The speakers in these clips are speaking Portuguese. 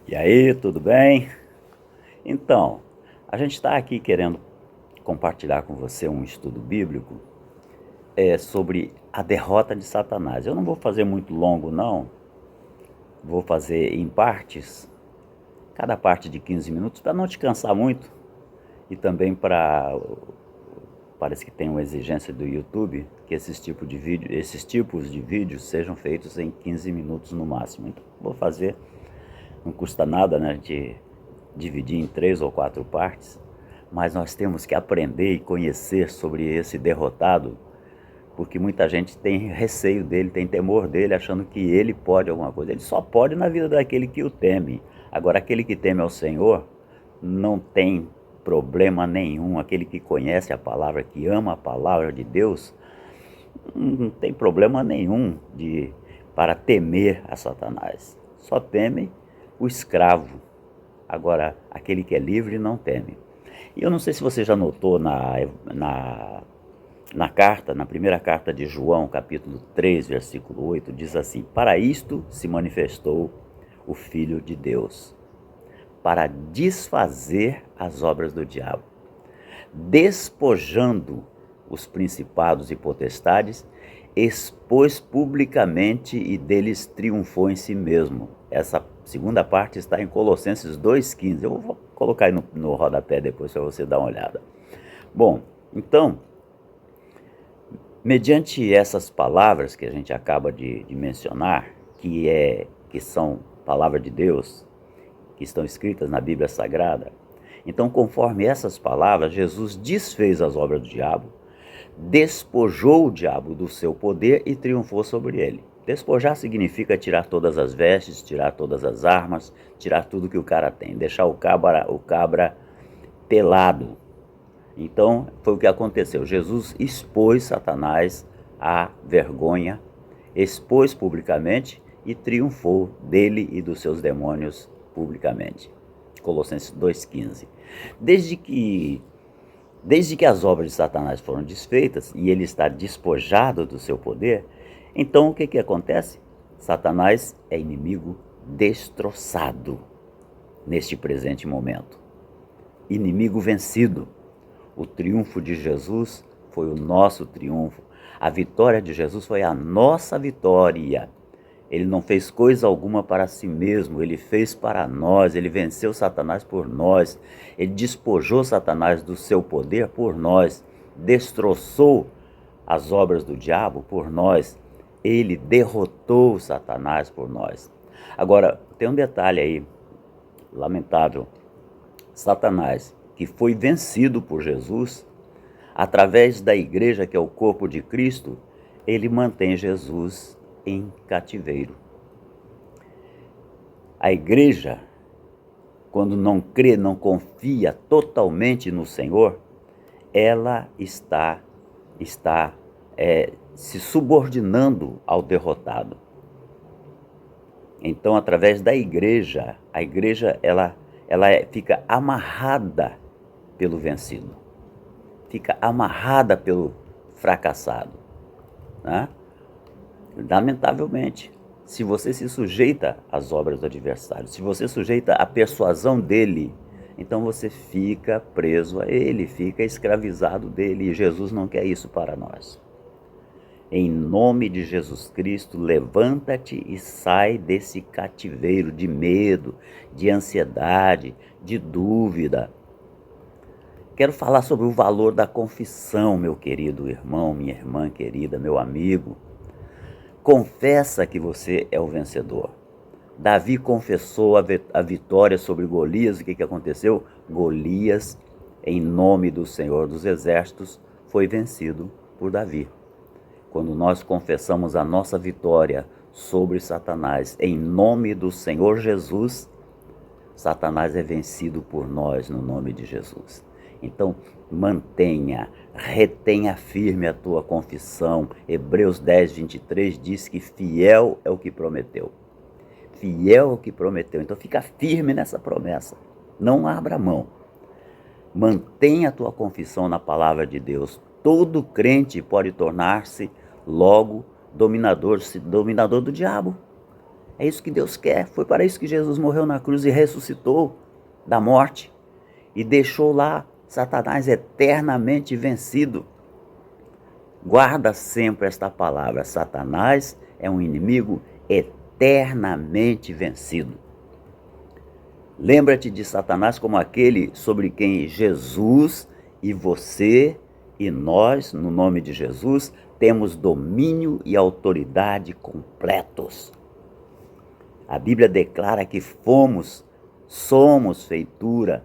E aí, tudo bem? Então, a gente está aqui querendo compartilhar com você um estudo bíblico sobre a derrota de Satanás. Eu não vou fazer muito longo, não. Vou fazer em partes, cada parte de 15 minutos, para não te cansar muito e também para. Parece que tem uma exigência do YouTube que esses tipos de vídeos sejam feitos em 15 minutos no máximo. Então, vou fazer, não custa nada, né? De dividir em 3 ou 4 partes, mas nós temos que aprender e conhecer sobre esse derrotado, porque muita gente tem receio dele, tem temor dele, achando que ele pode alguma coisa. Ele só pode na vida daquele que o teme. Agora, aquele que teme ao Senhor não tem problema nenhum. Aquele que conhece a palavra, que ama a palavra de Deus, não tem problema nenhum para temer a Satanás. Só teme o escravo. Agora, aquele que é livre não teme. E eu não sei se você já notou na primeira carta de João, capítulo 3, versículo 8, diz assim: para isto se manifestou o Filho de Deus, para desfazer as obras do diabo, despojando os principados e potestades, expôs publicamente e deles triunfou em si mesmo. Essa segunda parte está em Colossenses 2,15. Eu vou colocar aí no rodapé depois para você dar uma olhada. Bom, então, mediante essas palavras que a gente acaba de mencionar, que são palavra de Deus, que estão escritas na Bíblia Sagrada, então, conforme essas palavras, Jesus desfez as obras do diabo, despojou o diabo do seu poder e triunfou sobre ele. Despojar significa tirar todas as vestes, tirar todas as armas, tirar tudo que o cara tem, deixar o cabra pelado. Então, foi o que aconteceu. Jesus expôs Satanás à vergonha, expôs publicamente e triunfou dele e dos seus demônios publicamente. Colossenses 2,15. Desde que as obras de Satanás foram desfeitas e ele está despojado do seu poder, então o que acontece? Satanás é inimigo destroçado neste presente momento. Inimigo vencido. O triunfo de Jesus foi o nosso triunfo. A vitória de Jesus foi a nossa vitória. Ele não fez coisa alguma para si mesmo, ele fez para nós, ele venceu Satanás por nós, ele despojou Satanás do seu poder por nós, destroçou as obras do diabo por nós, ele derrotou Satanás por nós. Agora, tem um detalhe aí, lamentável. Satanás, que foi vencido por Jesus, através da igreja que é o corpo de Cristo, ele mantém Jesus em cativeiro. A igreja, quando não crê, não confia totalmente no Senhor, ela está se subordinando ao derrotado. Então, através da igreja, a igreja ela fica amarrada pelo vencido, fica amarrada pelo fracassado, né? Lamentavelmente, se você se sujeita às obras do adversário, se você sujeita à persuasão dele, então você fica preso a ele, fica escravizado dele, e Jesus não quer isso para nós. Em nome de Jesus Cristo, levanta-te e sai desse cativeiro de medo, de ansiedade, de dúvida. Quero falar sobre o valor da confissão, meu querido irmão, minha irmã querida, meu amigo. Confessa que você é o vencedor. Davi confessou a vitória sobre Golias. O que aconteceu? Golias, em nome do Senhor dos Exércitos, foi vencido por Davi. Quando nós confessamos a nossa vitória sobre Satanás, em nome do Senhor Jesus, Satanás é vencido por nós no nome de Jesus. Então, retenha firme a tua confissão. Hebreus 10, 23 diz que fiel é o que prometeu. Fiel é o que prometeu. Então, fica firme nessa promessa. Não abra mão. Mantenha a tua confissão na palavra de Deus. Todo crente pode tornar-se logo dominador do diabo. É isso que Deus quer. Foi para isso que Jesus morreu na cruz e ressuscitou da morte e deixou lá Satanás eternamente vencido. Guarda sempre esta palavra: Satanás é um inimigo eternamente vencido. Lembra-te de Satanás como aquele sobre quem Jesus e você e nós, no nome de Jesus, temos domínio e autoridade completos. A Bíblia declara que somos feitura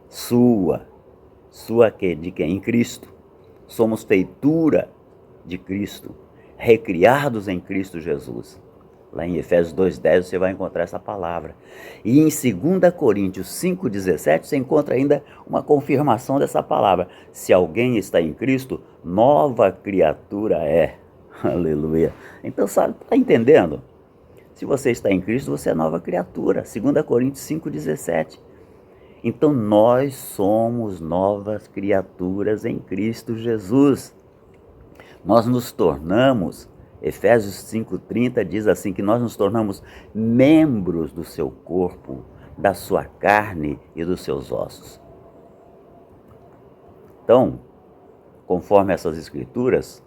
sua de quem? Em Cristo. Somos feitura de Cristo, recriados em Cristo Jesus. Lá em Efésios 2,10 você vai encontrar essa palavra. E em 2 Coríntios 5,17 você encontra ainda uma confirmação dessa palavra. Se alguém está em Cristo, nova criatura é. Aleluia. Então, sabe, está entendendo? Se você está em Cristo, você é nova criatura. 2 Coríntios 5,17. Então nós somos novas criaturas em Cristo Jesus. Nós nos tornamos, Efésios 5,30 diz assim, que nós nos tornamos membros do seu corpo, da sua carne e dos seus ossos. Então, conforme essas escrituras,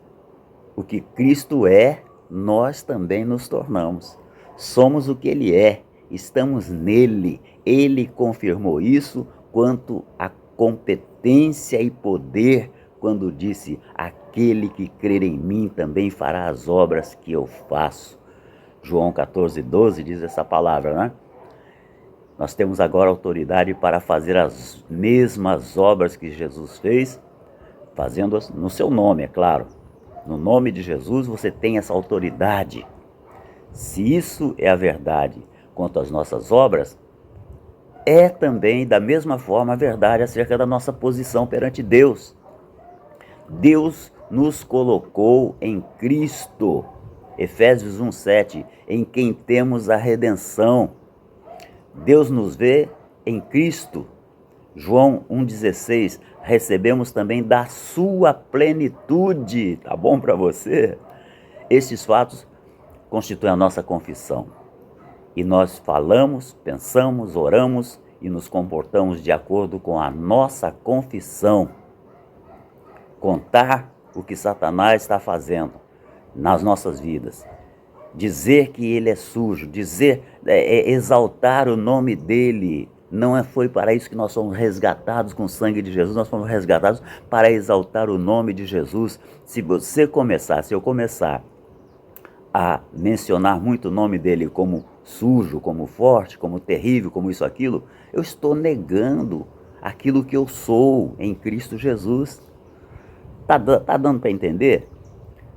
o que Cristo é, nós também nos tornamos. Somos o que Ele é, estamos nele. Ele confirmou isso quanto à competência e poder, quando disse: aquele que crer em mim também fará as obras que eu faço. João 14,12 diz essa palavra, né? Nós temos agora autoridade para fazer as mesmas obras que Jesus fez, fazendo-as no seu nome, é claro. No nome de Jesus você tem essa autoridade. Se isso é a verdade quanto às nossas obras, é também da mesma forma a verdade acerca da nossa posição perante Deus. Deus nos colocou em Cristo, Efésios 1,7, em quem temos a redenção. Deus nos vê em Cristo, João 1,16, recebemos também da sua plenitude. Tá bom para você? Esses fatos constituem a nossa confissão. E nós falamos, pensamos, oramos e nos comportamos de acordo com a nossa confissão. Contar o que Satanás está fazendo nas nossas vidas. Dizer que ele é sujo, exaltar o nome dele. Não foi para isso que nós fomos resgatados com o sangue de Jesus, nós fomos resgatados para exaltar o nome de Jesus. Se eu começar a mencionar muito o nome dele como sujo, como forte, como terrível, como isso, aquilo, eu estou negando aquilo que eu sou em Cristo Jesus. Tá dando para entender?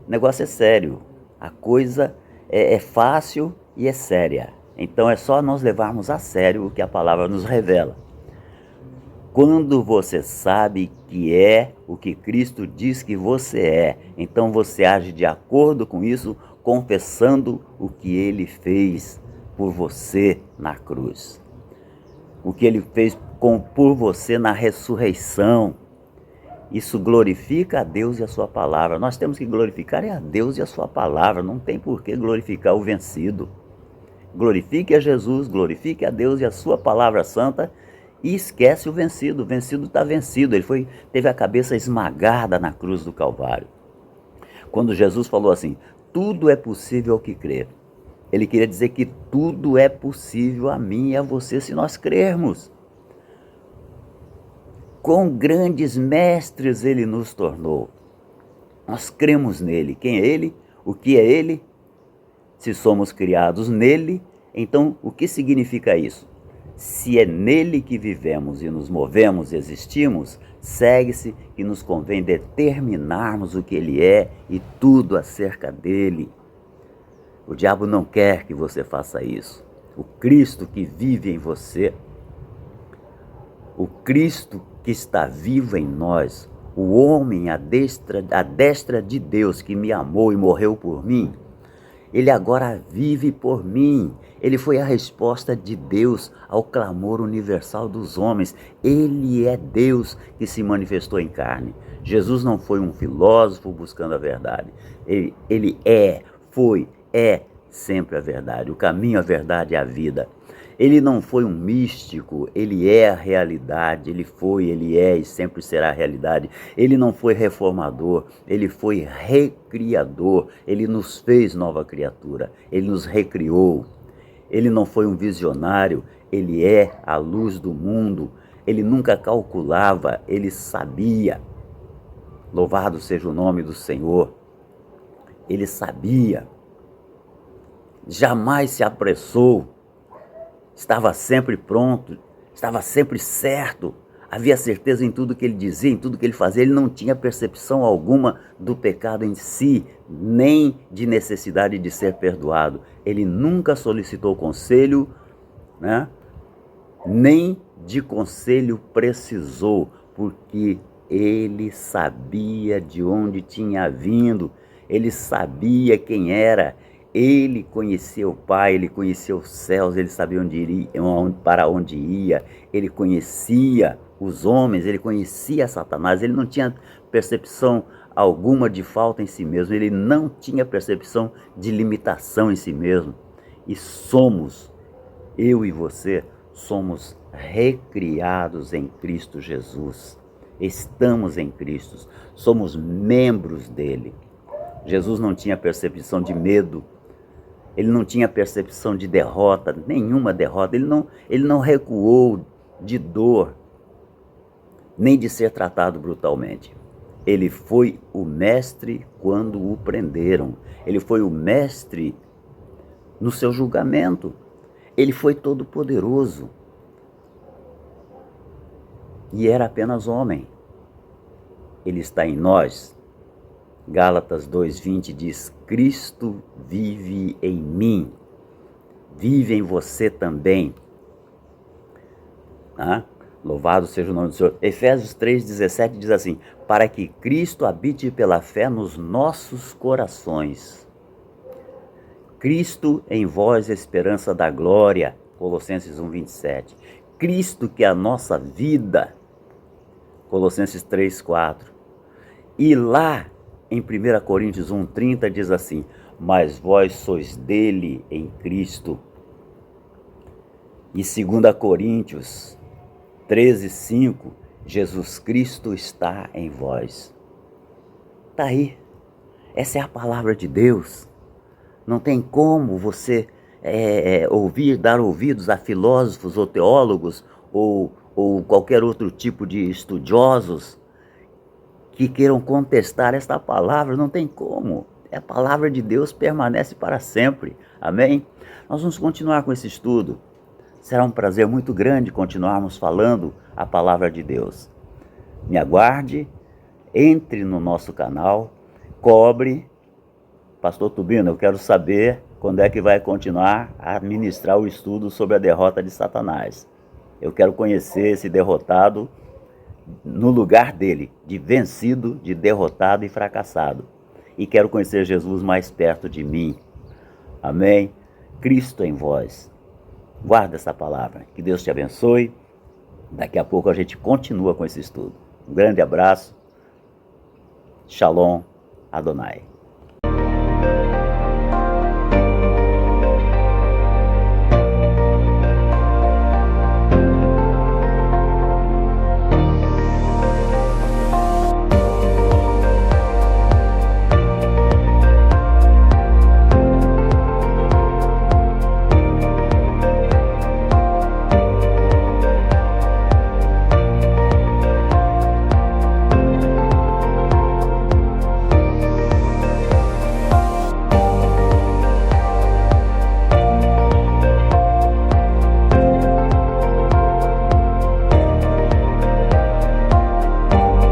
O negócio é sério, a coisa é fácil e é séria. Então é só nós levarmos a sério o que a palavra nos revela. Quando você sabe que é o que Cristo diz que você é, então você age de acordo com isso, confessando o que Ele fez por você na cruz. O que Ele fez por você na ressurreição. Isso glorifica a Deus e a sua palavra. Nós temos que glorificar a Deus e a sua palavra. Não tem por que glorificar o vencido. Glorifique a Jesus, glorifique a Deus e a sua palavra santa e esquece o vencido. O vencido está vencido. Ele teve a cabeça esmagada na cruz do Calvário. Quando Jesus falou assim: tudo é possível ao que crer. Ele queria dizer que tudo é possível a mim e a você se nós crermos. Quão grandes mestres ele nos tornou. Nós cremos nele. Quem é ele? O que é ele? Se somos criados nele, então o que significa isso? Se é nele que vivemos e nos movemos e existimos, segue-se que nos convém determinarmos o que ele é e tudo acerca dele. O diabo não quer que você faça isso. O Cristo que vive em você, o Cristo que está vivo em nós, o homem à destra de Deus que me amou e morreu por mim, ele agora vive por mim. Ele foi a resposta de Deus ao clamor universal dos homens. Ele é Deus que se manifestou em carne. Jesus não foi um filósofo buscando a verdade. Ele sempre a verdade. O caminho, a verdade e a vida. Ele não foi um místico, ele é a realidade, ele foi, ele é e sempre será a realidade. Ele não foi reformador, ele foi recriador, ele nos fez nova criatura, ele nos recriou. Ele não foi um visionário, ele é a luz do mundo. Ele nunca calculava, ele sabia. Louvado seja o nome do Senhor. Ele sabia. Jamais se apressou. Estava sempre pronto, estava sempre certo. Havia certeza em tudo que ele dizia, em tudo que ele fazia. Ele não tinha percepção alguma do pecado em si, nem de necessidade de ser perdoado. Ele nunca solicitou conselho, né? Nem de conselho precisou, porque ele sabia de onde tinha vindo, ele sabia quem era, ele conhecia o Pai, ele conhecia os céus, ele sabia onde iria, para onde ia, ele conhecia os homens, ele conhecia Satanás, ele não tinha percepção alguma de falta em si mesmo, ele não tinha percepção de limitação em si mesmo. E somos, eu e você, somos recriados em Cristo Jesus. Estamos em Cristo, somos membros dele. Jesus não tinha percepção de medo, ele não tinha percepção de derrota, nenhuma derrota, ele não recuou de dor, nem de ser tratado brutalmente. Ele foi o mestre quando o prenderam, ele foi o mestre no seu julgamento, ele foi todo poderoso. E era apenas homem. Ele está em nós. Gálatas 2:20 diz: Cristo vive em mim, vive em você também. Louvado seja o nome do Senhor. Efésios 3:17 diz assim: para que Cristo habite pela fé nos nossos corações. Cristo em vós, a esperança da glória. Colossenses 1:27. Cristo que é a nossa vida. Colossenses 3:4. E lá em 1 Coríntios 1:30 diz assim: mas vós sois dele em Cristo. E 2 Coríntios 13:5, Jesus Cristo está em vós. Está aí. Essa é a palavra de Deus. Não tem como você dar ouvidos a filósofos ou teólogos ou qualquer outro tipo de estudiosos que queiram contestar esta palavra. Não tem como. A palavra de Deus permanece para sempre. Amém? Nós vamos continuar com esse estudo. Será um prazer muito grande continuarmos falando a palavra de Deus. Me aguarde, entre no nosso canal, cobre. Pastor Tubino, eu quero saber quando é que vai continuar a ministrar o estudo sobre a derrota de Satanás. Eu quero conhecer esse derrotado no lugar dele, de vencido, de derrotado e fracassado. E quero conhecer Jesus mais perto de mim. Amém? Cristo em vós. Guarda essa palavra. Que Deus te abençoe. Daqui a pouco a gente continua com esse estudo. Um grande abraço. Shalom Adonai.